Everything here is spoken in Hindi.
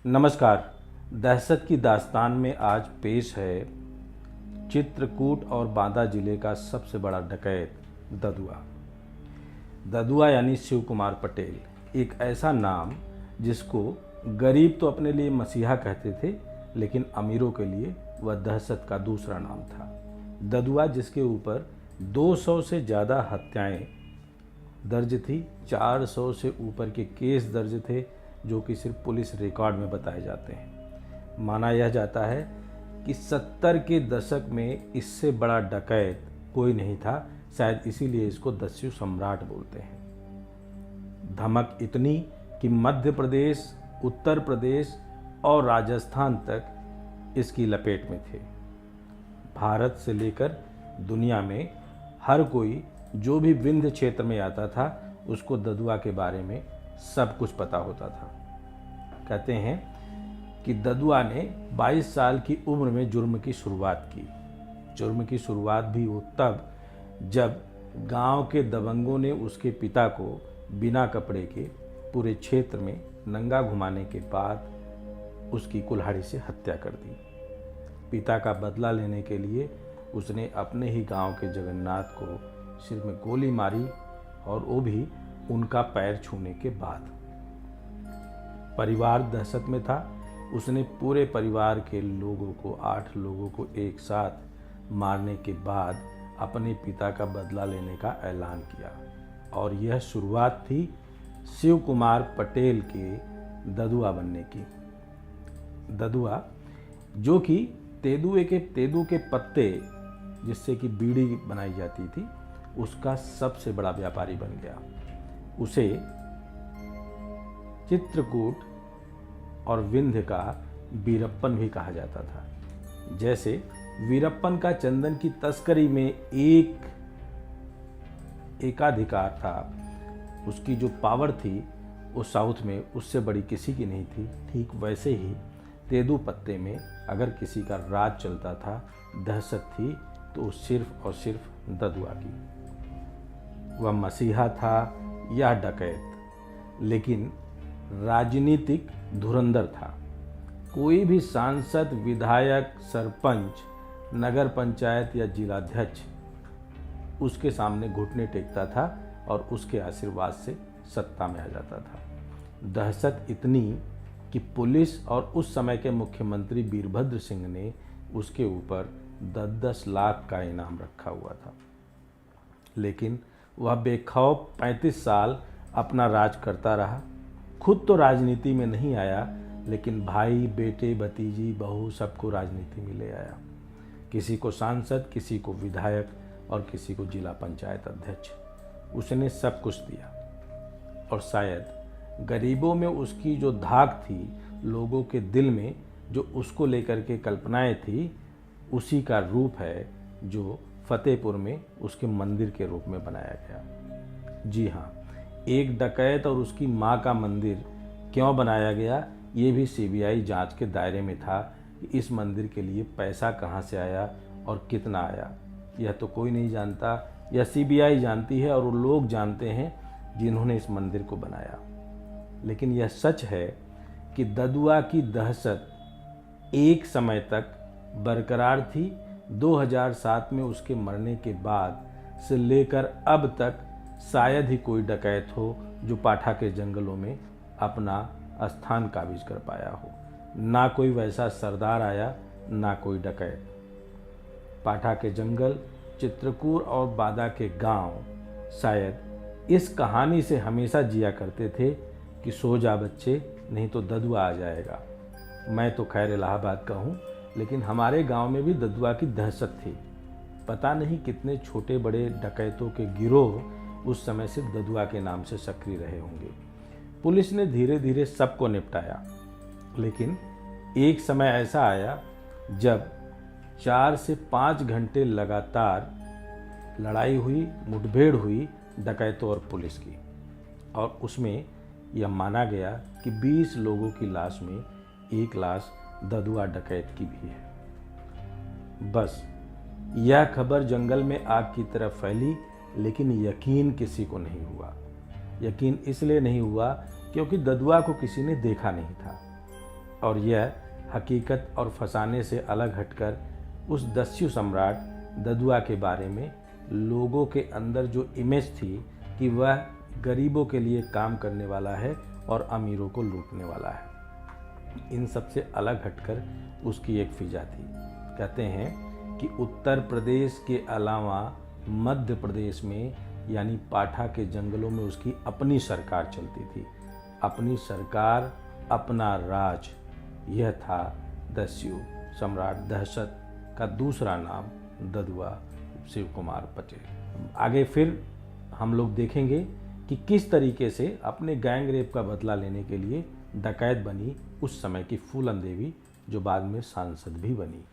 नमस्कार। दहशत की दास्तान में आज पेश है चित्रकूट और बांदा जिले का सबसे बड़ा डकैत ददुआ। ददुआ यानी शिव कुमार पटेल, एक ऐसा नाम जिसको गरीब तो अपने लिए मसीहा कहते थे, लेकिन अमीरों के लिए वह दहशत का दूसरा नाम था। ददुआ जिसके ऊपर 200 से ज़्यादा हत्याएं दर्ज थी, 400 से ऊपर के केस दर्ज थे जो कि सिर्फ पुलिस रिकॉर्ड में बताए जाते हैं। माना यह जाता है कि 70 के दशक में इससे बड़ा डकैत कोई नहीं था, शायद इसीलिए इसको दस्यु सम्राट बोलते हैं। धमक इतनी कि मध्य प्रदेश, उत्तर प्रदेश और राजस्थान तक इसकी लपेट में थे। भारत से लेकर दुनिया में हर कोई जो भी विंध्य क्षेत्र में आता था उसको ददुआ के बारे में सब कुछ पता होता था। कहते हैं कि ददुआ ने 22 साल की उम्र में जुर्म की शुरुआत की। जुर्म की शुरुआत भी वो तब जब गांव के दबंगों ने उसके पिता को बिना कपड़े के पूरे क्षेत्र में नंगा घुमाने के बाद उसकी कुल्हाड़ी से हत्या कर दी। पिता का बदला लेने के लिए उसने अपने ही गांव के जगन्नाथ को सिर में गोली मारी, और वो भी उनका पैर छूने के बाद। परिवार दहशत में था। उसने पूरे परिवार के लोगों को, 8 लोगों को एक साथ मारने के बाद अपने पिता का बदला लेने का ऐलान किया, और यह शुरुआत थी शिव कुमार पटेल के ददुआ बनने की। ददुआ जो कि तेंदू के पत्ते जिससे कि बीड़ी बनाई जाती थी उसका सबसे बड़ा व्यापारी बन गया। उसे चित्रकूट और विंध्य का वीरप्पन भी कहा जाता था। जैसे वीरप्पन का चंदन की तस्करी में एक एकाधिकार था, उसकी जो पावर थी वो साउथ में उससे बड़ी किसी की नहीं थी। ठीक वैसे ही तेंदू पत्ते में अगर किसी का राज चलता था, दहशत थी, तो वो सिर्फ और सिर्फ ददुआ की। वह मसीहा था या डकैत, लेकिन राजनीतिक धुरंधर था। कोई भी सांसद, विधायक, सरपंच, नगर पंचायत या जिलाध्यक्ष उसके सामने घुटने टेकता था और उसके आशीर्वाद से सत्ता में आ जाता था। दहशत इतनी कि पुलिस और उस समय के मुख्यमंत्री वीरभद्र सिंह ने उसके ऊपर 10-10 लाख का इनाम रखा हुआ था। लेकिन वह बेखौफ 35 साल अपना राज करता रहा। खुद तो राजनीति में नहीं आया, लेकिन भाई, बेटे, भतीजी, बहू सबको राजनीति में ले आया। किसी को सांसद, किसी को विधायक और किसी को जिला पंचायत अध्यक्ष। उसने सब कुछ दिया, और शायद गरीबों में उसकी जो धाक थी, लोगों के दिल में जो उसको लेकर के कल्पनाएं थी, उसी का रूप है जो फतेहपुर में उसके मंदिर के रूप में बनाया गया। जी हाँ, एक डकैत और उसकी माँ का मंदिर क्यों बनाया गया, ये भी सीबीआई जांच के दायरे में था कि इस मंदिर के लिए पैसा कहाँ से आया और कितना आया, यह तो कोई नहीं जानता। यह सीबीआई जानती है और वो लोग जानते हैं जिन्होंने इस मंदिर को बनाया। लेकिन यह सच है कि ददुआ की दहशत एक समय तक बरकरार थी। 2007 में उसके मरने के बाद से लेकर अब तक शायद ही कोई डकैत हो जो पाठा के जंगलों में अपना स्थान काबिज कर पाया हो। ना कोई वैसा सरदार आया, ना कोई डकैत। पाठा के जंगल, चित्रकूट और बांदा के गांव शायद इस कहानी से हमेशा जिया करते थे कि सो जा बच्चे, नहीं तो ददुआ आ जाएगा। मैं तो खैर इलाहाबाद का हूँ, लेकिन हमारे गांव में भी ददुआ की दहशत थी। पता नहीं कितने छोटे बड़े डकैतों के गिरोह उस समय सिर्फ ददुआ के नाम से सक्रिय रहे होंगे। पुलिस ने धीरे धीरे सबको निपटाया, लेकिन एक समय ऐसा आया जब 4 से 5 घंटे लगातार लड़ाई हुई, मुठभेड़ हुई डकैतों और पुलिस की, और उसमें यह माना गया कि 20 लोगों की लाश में एक लाश ददुआ डकैत की भी है। बस यह खबर जंगल में आग की तरह फैली, लेकिन यकीन किसी को नहीं हुआ। यकीन इसलिए नहीं हुआ क्योंकि ददुआ को किसी ने देखा नहीं था। और यह हकीकत और फसाने से अलग हटकर उस दस्यु सम्राट ददुआ के बारे में लोगों के अंदर जो इमेज थी कि वह गरीबों के लिए काम करने वाला है और अमीरों को लूटने वाला है, इन सब से अलग हटकर उसकी एक फिजा थी। कहते हैं कि उत्तर प्रदेश के अलावा मध्य प्रदेश में यानी पाठा के जंगलों में उसकी अपनी सरकार चलती थी, अपनी सरकार, अपना राज। यह था दस्यु सम्राट दहशत का दूसरा नाम ददुआ शिव कुमार पटेल। आगे फिर हम लोग देखेंगे कि किस तरीके से अपने गैंग रेप का बदला लेने के लिए डकैत बनी उस समय की फूलन देवी, जो बाद में सांसद भी बनी।